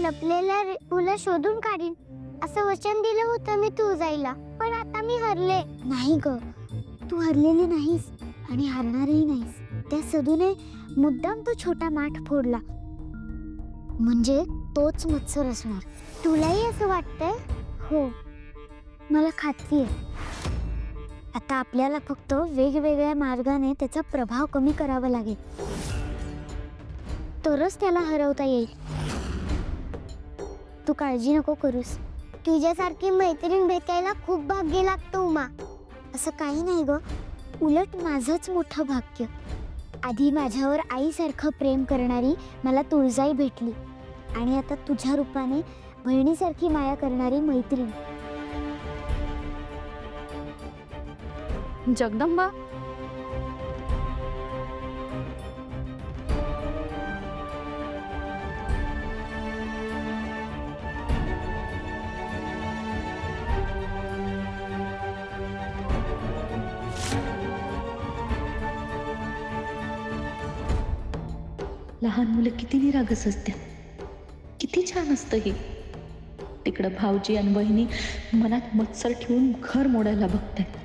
लपलेल्या तुला शोधून काढीन असं वचन दिलं होतं मी तू जायला, पण आता मी हरले. नाही ग, तू हरलेली नाहीस आणि हरणारही नाहीस. त्या सदूने मुद्दाम तो छोटा माठ फोडला, म्हणजे तोच मत्सर असणार. तुलाही असं वाटतंय? हो, मला खात्री आहे. आता आपल्याला फक्त वेगवेगळ्या मार्गाने त्याचा प्रभाव कमी करावा लागेल, तरच त्याला हरवता येईल. तू काळजी नको करूस. तुझ्यासारखी मैत्रीण भेटायला खूप भाग्य लागतं उमा. असं काही नाही ग, उलट माझंच मोठं भाग्य. आधी माझ्यावर आईसारखं प्रेम करणारी मला तुळजाई भेटली, आणि आता तुझ्या रूपाने बहिणीसारखी माया करणारी मैत्रीण. जगदंबा, लहान मुलं किती निरागस असत्या, किती छान असतं हे. तिकडं भाऊजी आणि बहिणी मनात मत्सर ठेवून घर मोडायला बघतायत,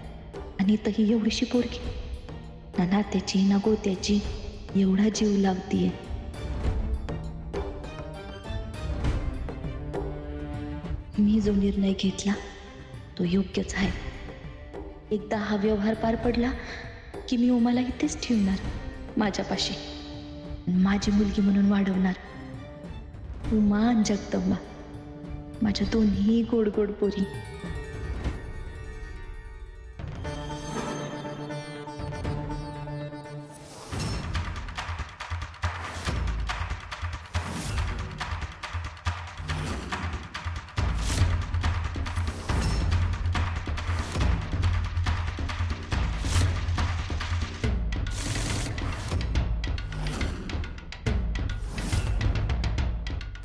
आणि इथंही एवढीशी पोरगी ना नात्याची ना गोत्याची एवढा जीव लावतीये. मी जो निर्णय घेतला तो योग्यच आहे. एकदा हा व्यवहार पार पडला की मी उमाला इथेच ठेवणार माझ्यापाशी, माझी मुलगी म्हणून वाढवणार. उमा आणि जगदंबा, माझ्या दोन्ही गोड गोड पोरी.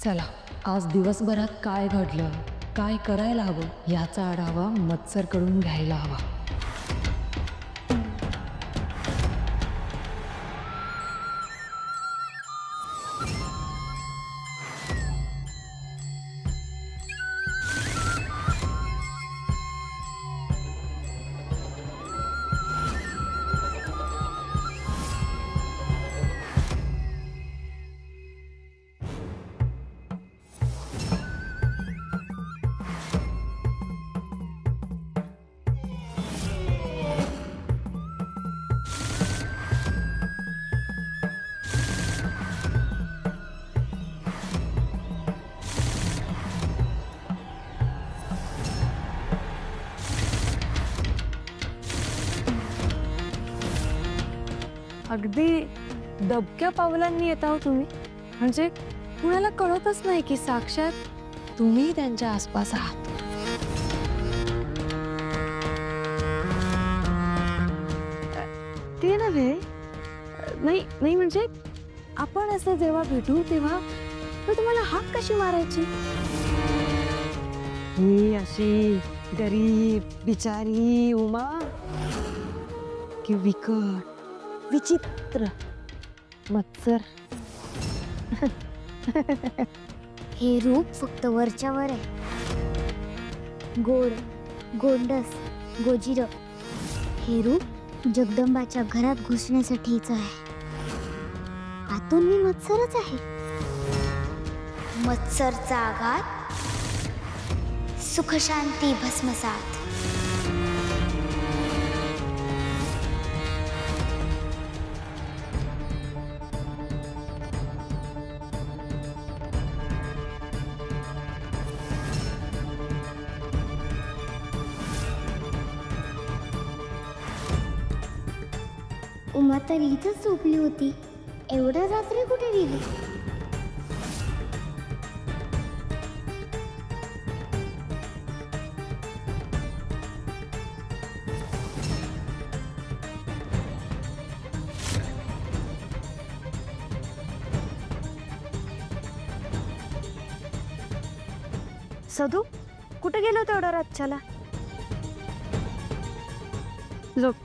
चला, आज दिवसभरात काय घडलं, काय करायला हवं याचा आढावा मत्सरकडून घ्यायला हवा. अगदी दबक्या पावलांनी येत आहो तुम्ही. म्हणजे कुणाला कळतच नाही की साक्षात तुम्ही त्यांच्या आसपास आहात. ते नव्हे, नाही नाही, म्हणजे आपण असं जेव्हा भेटू तेव्हा तुम्हाला हाक कशी मारायची? ही अशी गरीब बिचारी उमा की विकट विचित्र मत्सर? हे रूप फक्त वरच्यावर आहे. गोड, गोंडस, गोजिर हे रूप जगदंबाच्या घरात घुसण्यासाठीच आहे. आतून मी मत्सरच आहे. मत्सरचा आघात, सुखशांती भस्मसात. उमा तर इथंच झोपली होती. एवढ्या रात्री कुठे गेली? सदू, कुठे गेलो होतो एवढ्या रातच्याला? झोप.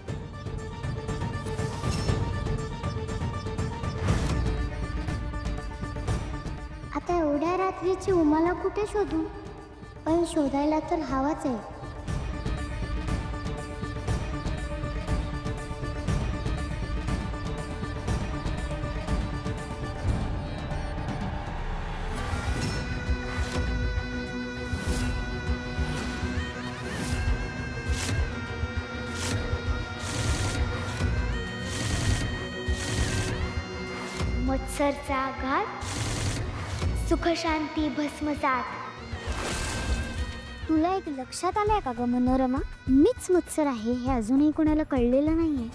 आता एवढ्या रात्रीची उमाला कुठे शोधू? पण शोधायला तर हवाच आहे. मत्सरचा घात, सुखशांती भस्मसात. तुला एक लक्षात आलंय का ग मनोरमा? मीच मत्सर आहे हे अजूनही कोणाला कळलेलं नाहीये.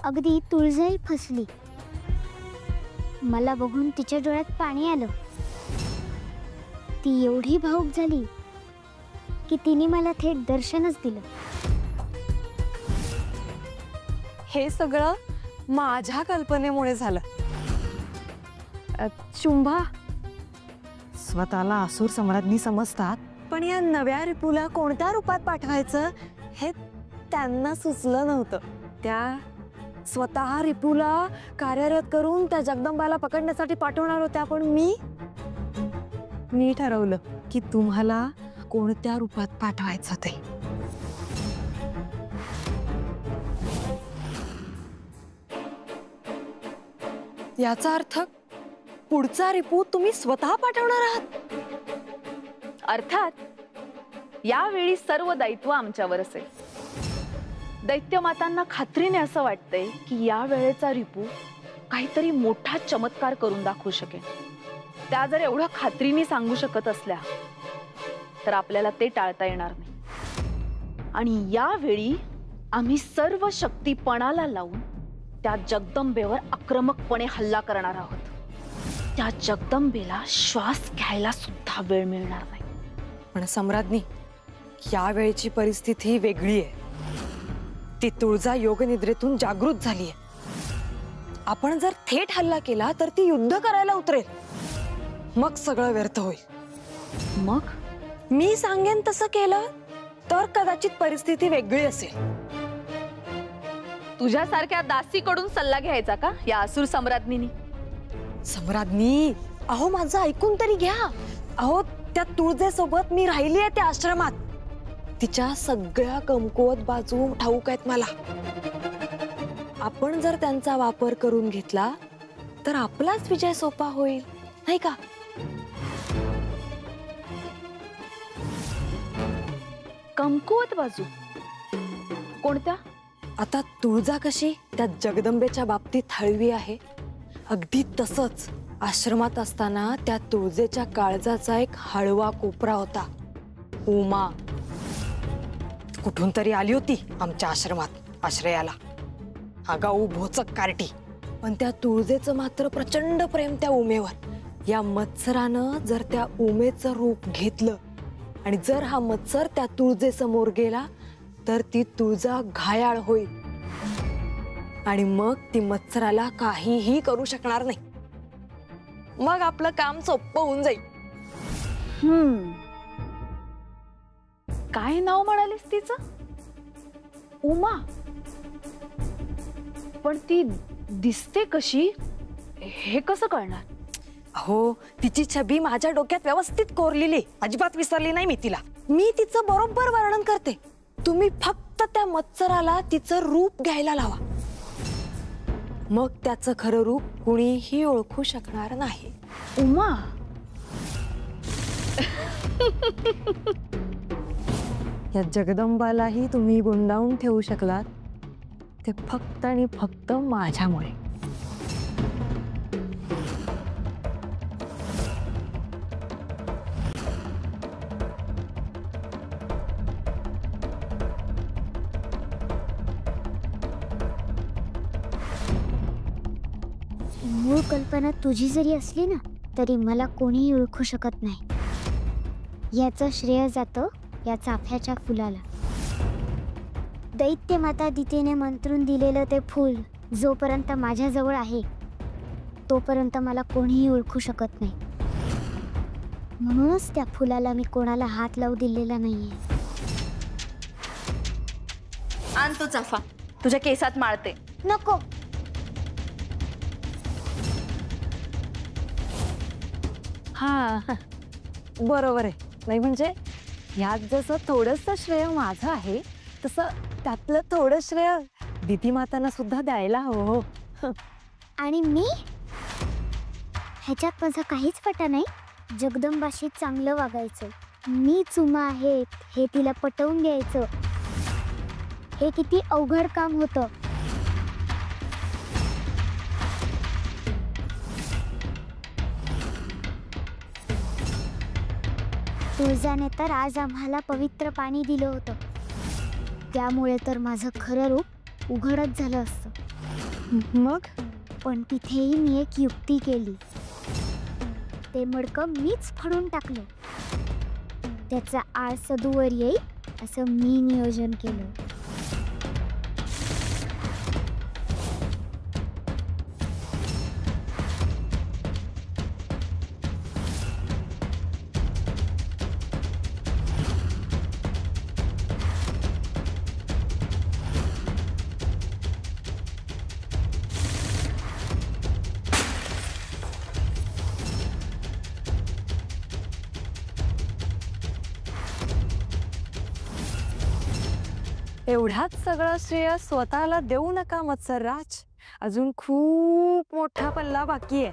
अगदी तुळजाई फसली. मला बघून तिच्या डोळ्यात पाणी आलं. ती एवढी भावुक झाली की तिने मला थेट दर्शनच दिलं. हे सगळं माझ्या कल्पनेमुळे झालं. शुंभा, स्वतःला असुर सम्राज्ञी समजतात, पण या नव्या रिपूला कोणत्या रूपात पाठवायचं हे त्यांना सुचलं नव्हतं. त्या स्वतः रिपूला कार्यरत करून त्या जगदंबाला पकडण्यासाठी पाठवणार होत्या, पण मी ठरवलं की तुम्हाला कोणत्या रूपात पाठवायचं ते. याचा अर्थ पुढचा रिपू तुम्ही स्वतः पाठवणार आहात? अर्थात यावेळी सर्व दायित्व आमच्यावर असेल. दैत्यमातांना खात्रीने असं वाटतंय की या वेळेचा रिपू काहीतरी मोठा चमत्कार करून दाखवू शकेल. त्या जर एवढं खात्रीने सांगू शकत असल्या तर आपल्याला ते टाळता येणार नाही. आणि यावेळी आम्ही सर्व शक्ती पणाला लावून त्या जगदंबेवर आक्रमकपणे हल्ला करणार आहोत. त्या जगदंबेला श्वास घ्यायला सुद्धा वेळ मिळणार नाही. पण सम्राज्ञी, यावेळची परिस्थिती वेगळी आहे. ती तुळजा योगनिद्रेतून जागृत झालीये. आपण जर थेट हल्ला केला तर ती युद्ध करायला उतरेल. मग सगळं व्यर्थ होईल. मग मी सांगेन तसं केलं तर कदाचित परिस्थिती वेगळी असेल. तुझ्यासारख्या दासीकडून सल्ला घ्यायचा का या असुर सम्राज्ञीनी? सम्राज्ञी, अहो माझं ऐकून तरी घ्या. अहो त्या तुळजेसोबत मी राहिली आहे त्या आश्रमात. तिच्या सगळ्या कमकुवत बाजू ठाऊक आहेत मला. आपण जर त्यांचा वापर करून घेतला तर आपलाच विजय सोपा होईल, नाही का? कमकुवत बाजू कोणत्या? आता तुळजा कशी त्या जगदंबेच्या बाबतीत हळवी आहे, अगदी तसंच आश्रमात असताना त्या तुळजेच्या काळजाचा एक हळवा कोपरा होता. उमा कुठून तरी आली होती आमच्या आश्रमात आश्रयाला. आगाऊ भोचक कार्टी. पण त्या तुळजेचं मात्र प्रचंड प्रेम त्या उमेवर. या मत्सरानं जर त्या उमेचं रूप घेतलं आणि जर हा मत्सर त्या तुळजेसमोर गेला तर ती तुळजा घायाळ होईल आणि मग ती मत्सराला काहीही करू शकणार नाही. मग आपलं काम सोपं होऊन जाईल. काय नाव म्हणालीस तिचं? उमा. पण ती दिसते कशी हे कसं कळणार? अहो तिची छबी माझ्या डोक्यात व्यवस्थित कोरलेली, अजिबात विसरली नाही मी तिला. मी तिचं बरोबर वर्णन करते. तुम्ही फक्त त्या मत्सराला तिचं रूप घ्यायला लावा. मग त्याचं खरं रूप कुणीही ओळखू शकणार नाही. उमा. या जगदंबालाही तुम्ही गुंडाळून ठेवू शकलात ते फक्त आणि फक्त माझ्यामुळे. मूळ कल्पना तुझी जरी असली ना तरी मला कोणीही ओळखू शकत नाही. याचं श्रेय जातं या चाफ्याच्या फुलाला. दैत्य माता दितीने मंत्रून दिलेलं ते फूल जोपर्यंत माझ्याजवळ आहे तोपर्यंत मला कोणीही ओळखू शकत नाही. म्हणूनच त्या फुलाला मी कोणाला हात लावू दिलेला नाहीये. आण तो चाफा, तुझ्या केसात माळते. नको. हा बरोबर आहे. नाही म्हणजे ह्यात जसं थोडंसं श्रेय माझं आहे तसं त्यातलं थोडं श्रेय दिदी मातांना सुद्धा द्यायला हवं हो. आणि मी ह्याच्यात माझं काहीच पटा नाही. जगदंबाशी चांगलं वागायचं, मी चुमा आहे हे तिला पटवून द्यायचं. हे किती अवघड काम होतं. तुळजाने तर आज आम्हाला पवित्र पाणी दिलं होतं. त्यामुळे तर माझं खरं रूप उघडच झालं असतं. मग पण तिथेही मी एक युक्ती केली. ते मडकं मीच फाडून टाकलं. त्याचा आळ सदूवर येईल असं मी नियोजन केलं. एवढाच सगळं श्रेय स्वतःला देऊ नका मत्सरराज. अजून खूप मोठा पल्ला बाकी आहे.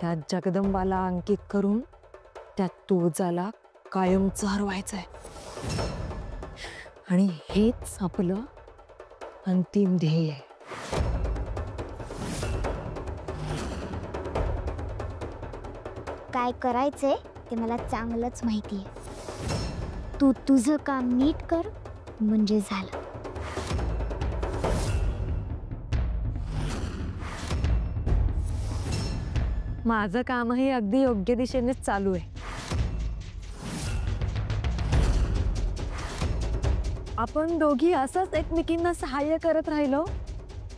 त्या जगदंबाला अंकित करून त्या तुळजाला कायमचं हरवायचंय. आणि हेच आपलं अंतिम ध्येय आहे. काय करायचंय ते मला चांगलंच माहिती आहे. तू तुझं काम नीट कर म्हणजे झालं. माझं कामही अगदी योग्य दिशेनेच चालू आहे. आपण दोघी असंच एकमेकींना सहाय्य करत राहिलो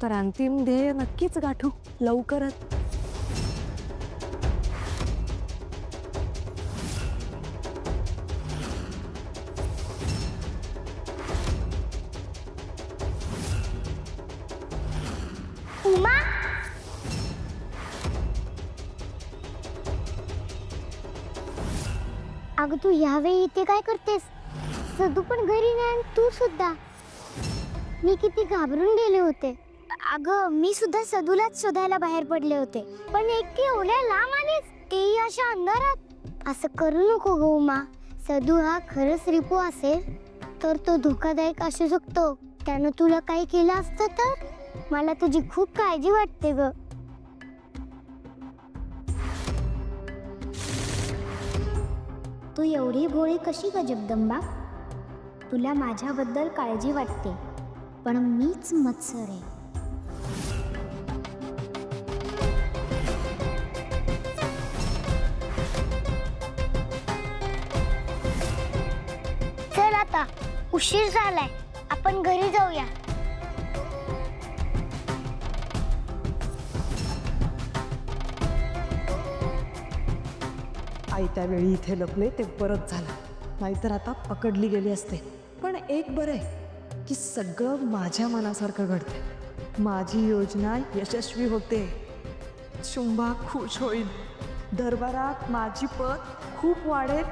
तर अंतिम ध्येय नक्कीच गाठू लवकरच. उमा, अगं तू यावेळी इथे काय करतेस? सदू पण घरी नाही आणि तू सुद्धा. मी किती घाबरून गेले होते. अगं मी सुद्धा सदूलाच शोधायला बाहेर पडले होते. पण एकटी एवढ्या लांब आलीस, तेही अशा अंधारात. असं करू नको गो उमा. सदू हा खरंच रिपू असेल तर तो धोकादायक असू शकतो. त्यानं तुला काही केलं असतं तर मला तुझी खूप काळजी वाटते ग. तू एवढी भोळी कशी ग जगदंबा? तुला माझ्याबद्दल काळजी वाटते पण मीच मत्सर आहे. चल आता उशीर झालाय, आपण घरी जाऊया. आई त्यावेळी इथे लपले ते बरंच झालं. नाहीतर आता पकडली गेली असते. पण एक बरं आहे की सगळं माझ्या मनासारखं घडतंय. माझी योजना यशस्वी होते. शुंभा खुश होईल. दरबारात माझी पत खूप वाढेल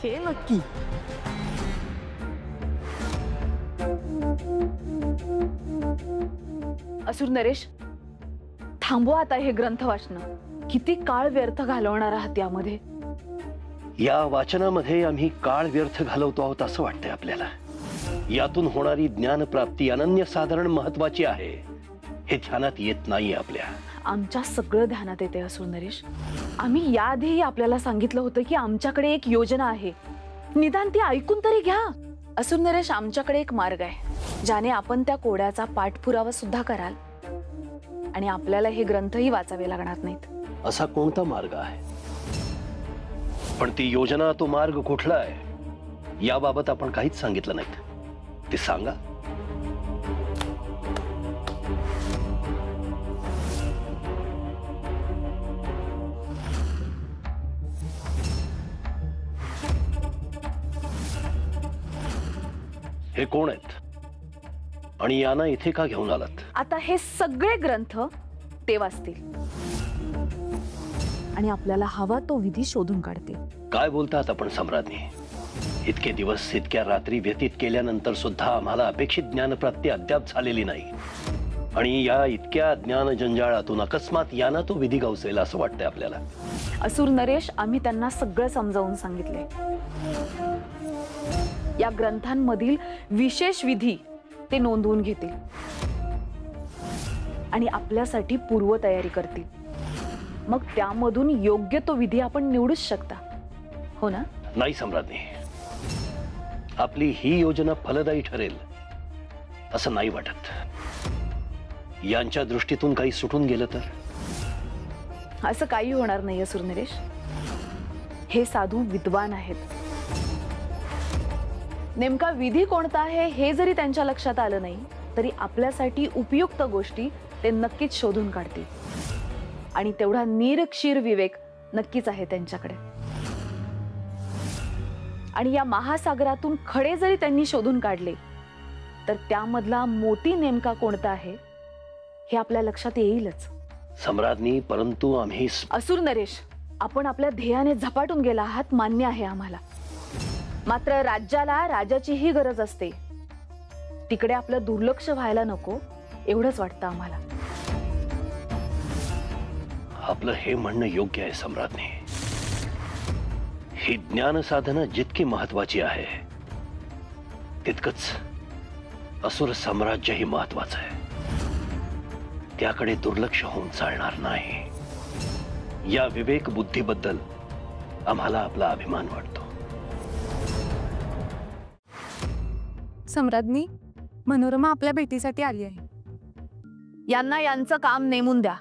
हे नक्की. असुर नरेश, थांबवा आता हे ग्रंथ वाचणं. किती काळ व्यर्थ घालवणार आहात यामध्ये. या वाचनामध्ये आम्ही काळ व्यर्थ घालवतो आहोत असं वाटतंय आपल्याला. यातून होणारी ज्ञानप्राप्ती अनन्यसाधारण महत्वाची आहे हे ध्यानात येत नाहीये आपल्या. आमच्या सगळं ध्यानात येते असुर नरेश. आम्ही याआधीही आपल्याला सांगितलं होतं की आमच्याकडे एक योजना आहे, निदान ती ऐकून तरी घ्या. असुर नरेश, आमच्याकडे एक मार्ग आहे ज्याने आपण त्या कोड्याचा पाठपुरावा सुद्धा कराल आणि आपल्याला हे ग्रंथही वाचावे लागणार नाहीत. असा कोणता मार्ग आहे? पण ती योजना, तो मार्ग कुठला आहे याबाबत आपण काहीच सांगितलं नाहीत. ते सांगा. हे कोण आहेत आणि यांना इथे का घेऊन आलात? आता हे सगळे ग्रंथ ते वाचतील आणि आपल्याला हवा तो विधी शोधून काढतील. काय बोलतात आपण सम्राज्ञी? इतके दिवस इतक्या रात्री व्यतीत केल्यानंतर सुद्धा आम्हाला अपेक्षित ज्ञानप्राप्ती अद्याप झालेली नाही, आणि या इतक्या ज्ञान जंजाळातून अकस्मात यानं तो विधी गवसेल असं वाटतंय आपल्याला. असुर नरेश, आम्ही त्यांना सगळं समजावून सांगितले. या ग्रंथांमधील विशेष विधी ते नोंदवून घेतील आणि आपल्यासाठी पूर्वतयारी करतील. मग त्यामधून योग्य तो विधी आपण निवडूच शकता, हो ना? नाही सम्राज्ञी, आपली ही योजना फलदायी ठरेल असं नाही वाटत. यांच्या दृष्टीतून काही सुटून गेलं तर? असं काही होणार नाही असुर नरेश. हे साधू विद्वान आहेत. नेमका विधी कोणता आहे हे जरी त्यांच्या लक्षात आलं नाही तरी आपल्यासाठी उपयुक्त गोष्टी ते नक्कीच शोधून काढतील. आणि तेवढा निरक्षीर विवेक नक्कीच आहे त्यांच्याकडे. आणि या महासागरातून खडे जरी त्यांनी शोधून काढले तर त्यामधला मोती नेमका कोणता आहे हे आपल्या लक्षात येईलच. सम्राज्ञी, परंतु आम्ही असुर नरेश, आपण आपल्या ध्येयाने झपाटून गेला आहात, मान्य आहे आम्हाला. मात्र राज्याला राजाचीही गरज असते. तिकडे आपलं दुर्लक्ष व्हायला नको एवढंच वाटतं आम्हाला. आपलं हे म्हणणं योग्य आहे सम्राज्ञी. ही ज्ञान साधना जितकी महत्वाची आहे तितकंच असुर साम्राज्यही महत्वाचं आहे. त्याकडे दुर्लक्ष होऊन चालणार नाही. या विवेक बुद्धीबद्दल आम्हाला आपला अभिमान वाटतो. सम्राज्ञी, मनोरमा आपल्या भेटीसाठी आली आहे. यांना यांचं काम नेमून द्या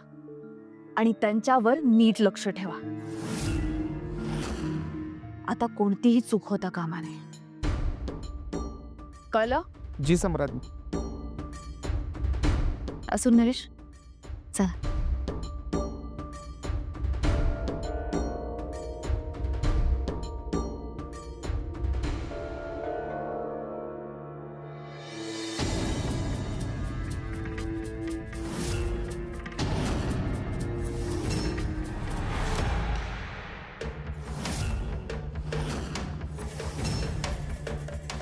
आणि त्यांच्यावर नीट लक्ष ठेवा. आता कोणतीही चूक होता कामा नये. कळलं? जी सम्राज्ञी. असुर नरेश, चला.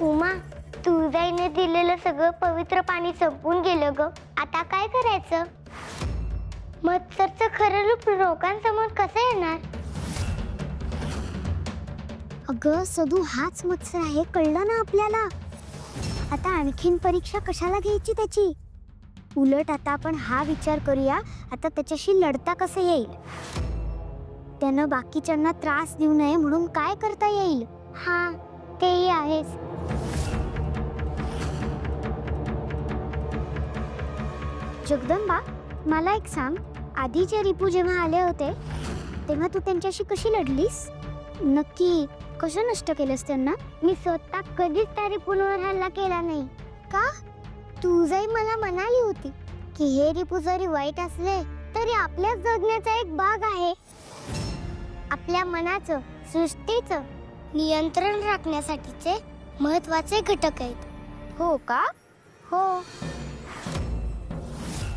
उमा, तुळजाईने दिलेलं सगळं पवित्र पाणी संपून गेलं ग. आता काय करायचं? मत्सरचं खरं रूप लोकांसमोर कसं येणार? अगं सदू, हाच मत्सर आहे, कळलं ना आपल्याला. आता आणखीन परीक्षा कशाला घ्यायची त्याची? उलट आता आपण हा विचार करूया, आता त्याच्याशी लढता कसं येईल. त्यानं बाकीच्यांना त्रास देऊ नये म्हणून काय करता येईल. हा, तेही आहेच. जगदंबा, मला एक सांग, आधीचे रिपू जेव्हा आले होते तेव्हा तू त्यांच्याशी कशी लढलीस? नक्की कसं नष्ट केलंस त्यांना? मी स्वतः कधीच त्या रिपूंवर हल्ला केला नाही. का? तुळजाई मला म्हणाली होती की हे रिपू जरी वाईट असले तरी आपल्याच जगण्याचा एक भाग आहे. आपल्या मनाचं, सृष्टीचं नियंत्रण राखण्यासाठीचे महत्वाचे घटक आहेत. हो का? हो.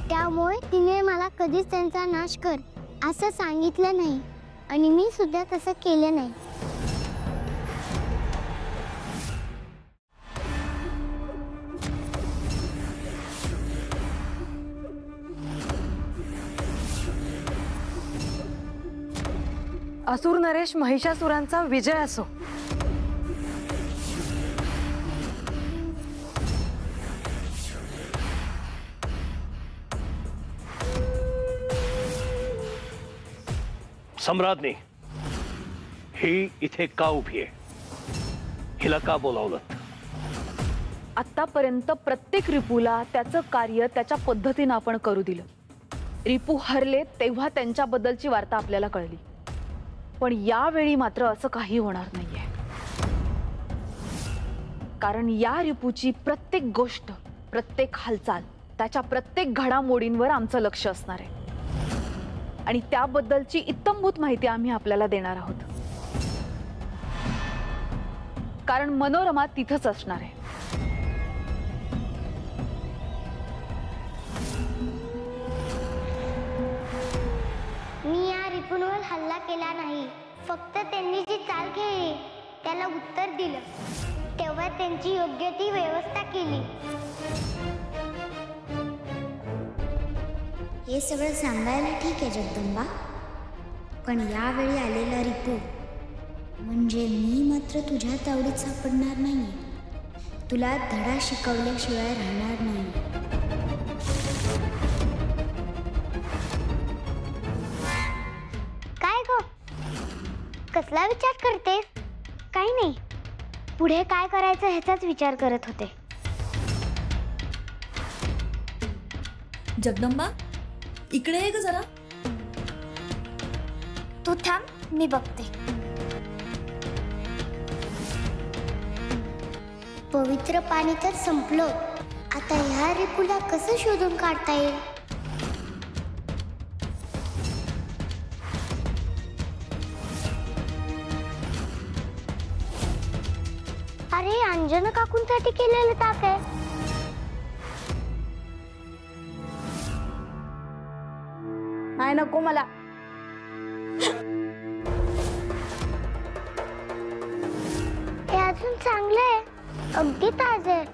त्यामुळे तिने मला कधीच त्यांचा नाश कर असं सांगितलं नाही आणि मी सुद्धा तसं केलं नाही. असुर नरेश, महिषासुरांचा विजय असो. सम्राज्ञी, ही इथे का उभी आहे? हिला का बोलावलं? आतापर्यंत प्रत्येक रिपूला त्याचं कार्य त्याच्या पद्धतीनं आपण करू दिलं. रिपू हरले तेव्हा त्यांच्याबद्दलची वार्ता आपल्याला कळली. पण यावेळी मात्र असं काही होणार नाहीये. कारण या रिपूची प्रत्येक गोष्ट, प्रत्येक हालचाल, त्याच्या प्रत्येक घडामोडींवर आमचं लक्ष असणार आहे. आणि त्याबद्दलची इत्तमभूत माहिती आम्ही आपल्याला देणार आहोत. कारण मनोरमा तिथंच असणार आहे. मी या रिपूंवर हल्ला केला नाही, फक्त त्यांनी जी चाल खेळली त्याला उत्तर दिलं, तेव्हा त्यांची योग्य ती व्यवस्था केली. हे सगळं सांगायला ठीक आहे जगदंबा, पण यावेळी आलेला रिपू म्हणजे मी मात्र तुझ्या तावडीत सापडणार नाही. तुला धडा शिकवल्याशिवाय राहणार नाही. काय ग, कसला विचार करते? काही नाही, पुढे काय करायचं ह्याचाच विचार करत होते. जगदंबा, इकडे ये ग जरा. तू थांब, मी बघते. पवित्र पाणी तर संपलं, आता ह्या रिपूला कसं शोधून काढता येईल? अरे, अंजना काकूंसाठी केलेलं ताक आहे. नाही, नको मला. हे अजून चांगलं आहे, अगदी ताजं आहे.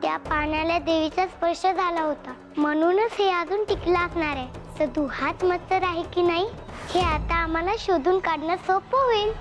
त्या पाण्याला देवीचा स्पर्श झाला होता, म्हणूनच हे अजून टिकलं असणार आहे. सदू हाच मत्सर आहे की नाही हे आता आम्हाला शोधून काढणं सोपं होईल.